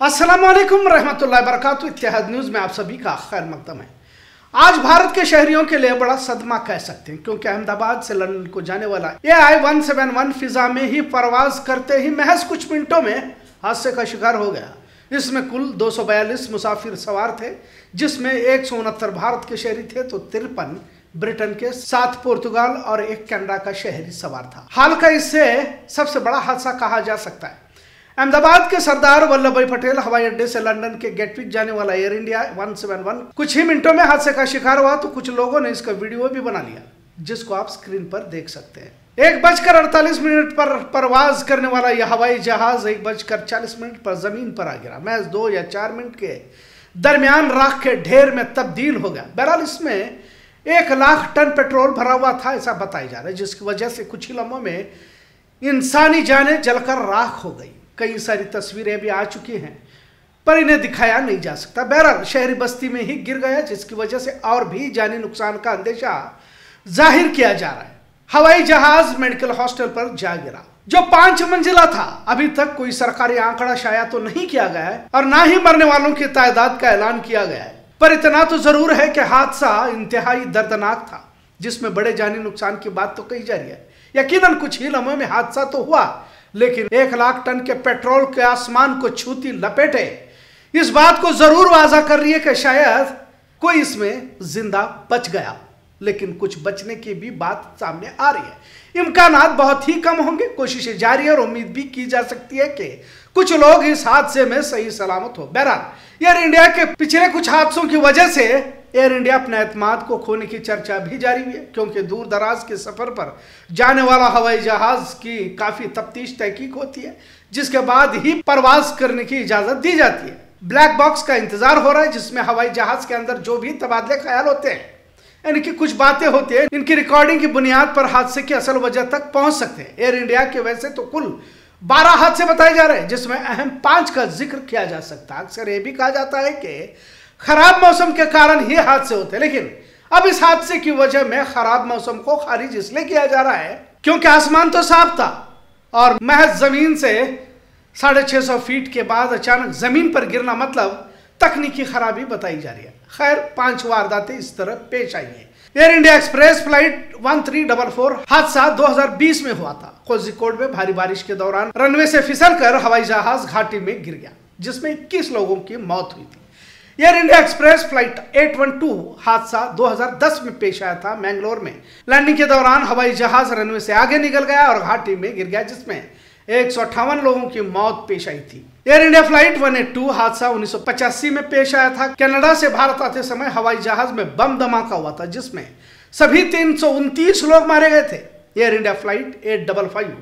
अस्सलाम वालेकुम रहमतुल्लाहि वबरकातुहू। इत्तेहाद न्यूज़ में आप सभी का खैर मकदम है। आज भारत के शहरियों के लिए बड़ा सदमा कह सकते हैं, क्योंकि अहमदाबाद से लंदन को जाने वाला AI-171 फिजा में ही परवाज करते ही महज कुछ मिनटों में हादसे का शिकार हो गया। इसमें कुल 242 मुसाफिर सवार थे, जिसमें 169 भारत के शहरी थे तो 53 ब्रिटेन के, 7 पुर्तगाल और 1 कनाडा का शहरी सवार था। हाल का इससे सबसे बड़ा हादसा कहा जा सकता है। अहमदाबाद के सरदार वल्लभ भाई पटेल हवाई अड्डे से लंदन के गेटविक जाने वाला एयर इंडिया 171 कुछ ही मिनटों में हादसे का शिकार हुआ, तो कुछ लोगों ने इसका वीडियो भी बना लिया, जिसको आप स्क्रीन पर देख सकते हैं। 1:48 पर परवाज करने वाला यह हवाई जहाज 1:40 पर जमीन पर आ गिरा। महज 2 या 4 मिनट के दरमियान राख के ढेर में तब्दील हो गया। बहरहाल इसमें 1 लाख टन पेट्रोल भरा हुआ था, ऐसा बताया जा रहा है, जिसकी वजह से कुछ ही लम्हों में इंसानी जानें जलकर राख हो गई। कई सारी तस्वीरें भी आ चुकी हैं, पर इन्हें दिखाया नहीं जा सकता। बहरहाल शहरी बस्ती में ही गिर गया, जिसकी वजह से और भी जानी नुकसान का अंदेशा जाहिर किया जा रहा है। हवाई जहाज मेडिकल हॉस्टल पर जा गिरा, जो 5 मंजिला था। अभी तक कोई सरकारी आंकड़ा शाया तो नहीं किया गया है और ना ही मरने वालों की तादाद का ऐलान किया गया है, पर इतना तो जरूर है कि हादसा इंतहाई दर्दनाक था, जिसमें बड़े जानी नुकसान की बात तो कही जा रही है। यकीनन कुछ ही लम्हों में हादसा तो हुआ, लेकिन 1 लाख टन के पेट्रोल के आसमान को छूती लपेटे इस बात को जरूर वाजा कर रही है कि शायद कोई इसमें जिंदा बच गया, लेकिन कुछ बचने की भी बात सामने आ रही है। इम्कानात बहुत ही कम होंगे, कोशिशें जारी और उम्मीद भी की जा सकती है कि कुछ लोग इस हादसे में सही सलामत हो। बहरहाल एयर इंडिया के पिछले कुछ हादसों की वजह से एयर इंडिया अपने एतमाद को खोने की चर्चा भी जारी हुई है, क्योंकि दूर दराज के सफर पर जाने वाला हवाई जहाज की काफी तफ्तीश तहकीक होती है, जिसके बाद ही परवाज करने की इजाजत दी जाती है। ब्लैक बॉक्स का इंतजार हो रहा है, जिसमें हवाई जहाज के अंदर जो भी तबादले ख्याल होते हैं, यानी कि कुछ बातें होती है, इनकी रिकॉर्डिंग की बुनियाद पर हादसे की असल वजह तक पहुंच सकते हैं। एयर इंडिया के वैसे तो कुल 12 हादसे बताए जा रहे हैं, जिसमें अहम 5 का जिक्र किया जा सकता है। अक्सर यह भी कहा जाता है कि खराब मौसम के कारण ही हादसे होते हैं, लेकिन अब इस हादसे की वजह में खराब मौसम को खारिज इसलिए किया जा रहा है क्योंकि आसमान तो साफ था और महज जमीन से 650 फीट के बाद अचानक जमीन पर गिरना मतलब तकनीकी खराबी बताई जा रही है। खैर 5 वारदातें इस तरह पेश आई हैं। एयर इंडिया एक्सप्रेस फ्लाइट 1344 हादसा 2020 में हुआ था। कोझिकोड में भारी बारिश के दौरान रनवे से फिसलकर हवाई जहाज घाटी में गिर गया, जिसमें 21 लोगों की मौत हुई थी। एयर इंडिया एक्सप्रेस फ्लाइट 812 हादसा 2010 में पेश आया था। मैंगलोर में लैंडिंग के दौरान हवाई जहाज रनवे से आगे निकल गया और घाटी में गिर गया, जिसमें 158 लोगों की मौत पेश आई थी। एयर इंडिया फ्लाइट 182 हादसा 1985 में पेश आया था। कनाडा से भारत आते समय हवाई जहाज में बम धमाका हुआ था, जिसमें सभी 329 लोग मारे गए थे। एयर इंडिया फ्लाइट 855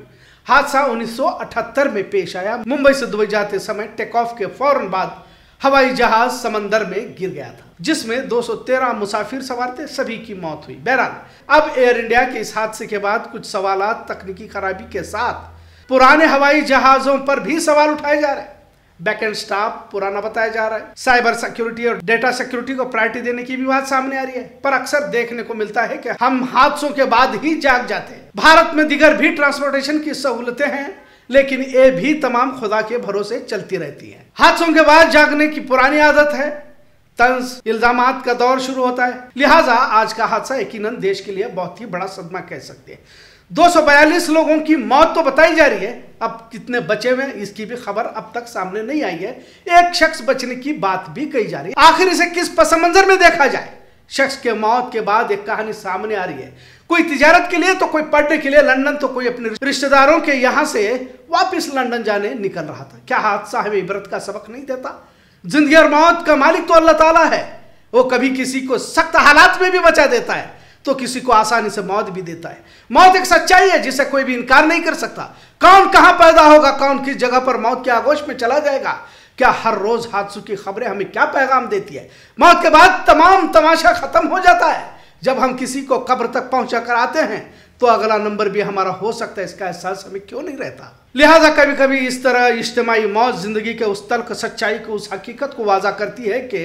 हादसा 1978 में पेश आया। मुंबई से दुबई जाते समय टेक ऑफ के फौरन बाद हवाई जहाज समंदर में गिर गया था, जिसमें 213 मुसाफिर सवार थे, सभी की मौत हुई। बहरहाल अब एयर इंडिया के इस हादसे के बाद कुछ सवालात तकनीकी खराबी के साथ पुराने हवाई जहाजों पर भी सवाल उठाए जा रहे हैं। बैकएंड स्टाफ पुराना बताया जा रहा है। साइबर सिक्योरिटी और डेटा सिक्योरिटी को प्रायोरिटी देने की भी बात सामने आ रही है, पर अक्सर देखने को मिलता है कि हम हादसों के बाद ही जाग जाते हैं। भारत में दीगर भी ट्रांसपोर्टेशन की सहूलतें हैं, लेकिन ये भी तमाम खुदा के भरोसे चलती रहती है। हादसों के बाद जागने की पुरानी आदत है। तंज इल्जामात का दौर शुरू होता है, लिहाजा आज का हादसा यकीनन देश के लिए बहुत ही बड़ा सदमा कह सकते हैं। 242 लोगों की मौत तो बताई जा रही है, अब कितने बचे हुए इसकी भी खबर अब तक सामने नहीं आई है। एक शख्स बचने की बात भी कही जा रही है। आखिर इसे किस पस मंजर में देखा जाए? शख्स के मौत के बाद एक कहानी सामने आ रही है। कोई तिजारत के लिए तो कोई पढ़ने के लिए लंदन, तो कोई अपने रिश्तेदारों के यहां से वापस लंदन जाने निकल रहा था। क्या हादसा हमें इबरत का सबक नहीं देता? जिंदगी और मौत का मालिक तो अल्लाह ताला है। वो कभी किसी को सख्त हालात में भी बचा देता है, तो किसी को आसानी से मौत भी देता है। मौत एक सच्चाई है जिसे कोई भी इनकार नहीं कर सकता। कौन कहां पैदा होगा, कौन किस जगह पर मौत के आगोश में चला जाएगा, क्या हर रोज हादसों की खबरें हमें क्या पैगाम देती है? मौत के बाद तमाम तमाशा खत्म हो जाता है। जब हम किसी को कब्र तक पहुंचा कर आते हैं, तो अगला नंबर भी हमारा हो सकता है, इसका एहसास हमें क्यों नहीं रहता? लिहाजा कभी कभी इस तरह इज्तिमाई मौत जिंदगी के उस तल्ख सच्चाई को, उस हकीकत को वाजा करती है कि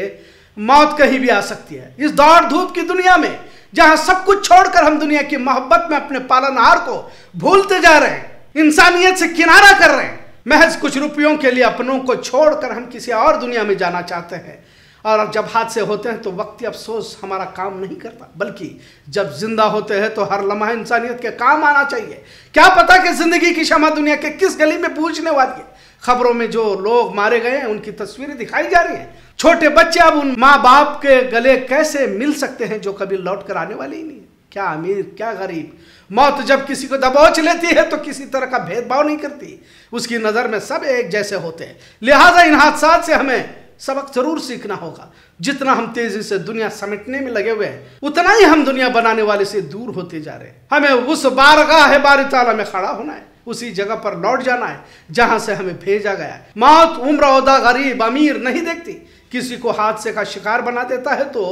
मौत कहीं भी आ सकती है। इस दौड़ धूप की दुनिया में जहां सब कुछ छोड़कर हम दुनिया की मोहब्बत में अपने पालनहार को भूलते जा रहे हैं, इंसानियत से किनारा कर रहे हैं, महज कुछ रुपयों के लिए अपनों को छोड़कर हम किसी और दुनिया में जाना चाहते हैं, और जब हादसे होते हैं तो वक्ती अफसोस हमारा काम नहीं करता, बल्कि जब जिंदा होते हैं तो हर लम्हा इंसानियत के काम आना चाहिए। क्या पता कि जिंदगी की शमा दुनिया के किस गली में बूझने वाली है। खबरों में जो लोग मारे गए हैं उनकी तस्वीरें दिखाई जा रही हैं। छोटे बच्चे अब उन माँ बाप के गले कैसे मिल सकते हैं जो कभी लौट कर आने वाले ही नहीं है। क्या अमीर क्या गरीब, मौत जब किसी को दबोच लेती है तो किसी तरह का भेदभाव नहीं करती, उसकी नज़र में सब एक जैसे होते हैं। लिहाजा इन हादसात से हमें सबक जरूर सीखना होगा। जितना हम तेजी से दुनिया समेटने में लगे हुए हैं, उतना ही हम दुनिया बनाने वाले से दूर होते जा रहे हैं। हमें उस बारगाह बारी ताला में खड़ा होना है, उसी जगह पर लौट जाना है जहां से हमें भेजा गया है। मौत उम्र ओहदा गरीब अमीर नहीं देखती। किसी को हादसे का शिकार बना देता है तो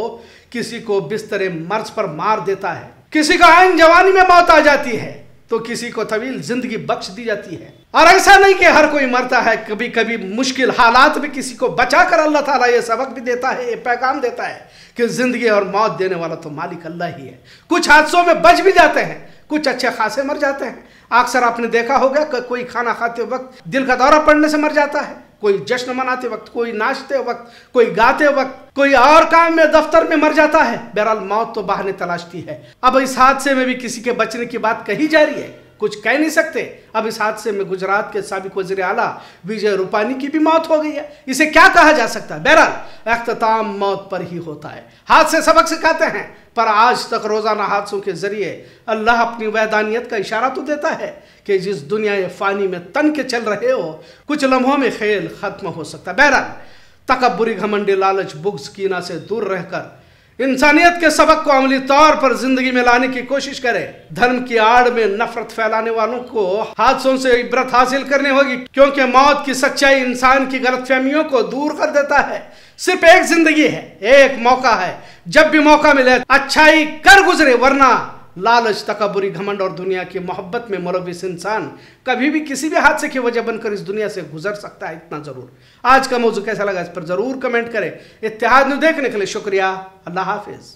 किसी को बिस्तरे मर्ज पर मार देता है। किसी को आइन जवानी में मौत आ जाती है तो किसी को तवील जिंदगी बख्श दी जाती है। और ऐसा नहीं कि हर कोई मरता है, कभी कभी मुश्किल हालात में किसी को बचाकर अल्लाह ताला ये सबक भी देता है, ये पैगाम देता है कि जिंदगी और मौत देने वाला तो मालिक अल्लाह ही है। कुछ हादसों में बच भी जाते हैं, कुछ अच्छे खासे मर जाते हैं। अक्सर आपने देखा होगा कि कोई खाना खाते वक्त दिल का दौरा पड़ने से मर जाता है, कोई जश्न मनाते वक्त, कोई नाचते वक्त, कोई गाते वक्त, कोई और काम में दफ्तर में मर जाता है। बहरहाल मौत तो बहाने तलाशती है। अब इस हादसे में भी किसी के बचने की बात कही जा रही है, कुछ कह नहीं सकते। अब इस हादसे में गुजरात के साबिक वज़ीर आला विजय रूपानी की भी मौत हो गई है। इसे क्या कहा जा सकता है? बहरहाल अख्ताम मौत पर ही होता है। हादसे सबक सिखाते हैं, पर आज तक रोजाना हादसों के जरिए अल्लाह अपनी वैदानियत का इशारा तो देता है कि जिस दुनिया ये फानी में तन के चल रहे हो, कुछ लम्हों में खेल खत्म हो सकता है। बहरहाल तकब्बुरी घमंडी लालच बुग़्ज़ कीना से दूर रहकर इंसानियत के सबक को अमली तौर पर जिंदगी में लाने की कोशिश करें। धर्म की आड़ में नफरत फैलाने वालों को हादसों से इबरत हासिल करनी होगी, क्योंकि मौत की सच्चाई इंसान की गलतफहमियों को दूर कर देता है। सिर्फ एक जिंदगी है, एक मौका है, जब भी मौका मिले अच्छाई कर गुजरे, वरना लालच, तकब्बुरी घमंड और दुनिया की मोहब्बत में मुलव्विस इंसान कभी भी किसी भी हादसे की वजह बनकर इस दुनिया से गुजर सकता है। इतना जरूर। आज का मौजू कैसा लगा इस पर जरूर कमेंट करें। इत्तेहाद न्यूज़ देखने के लिए शुक्रिया। अल्लाह हाफिज।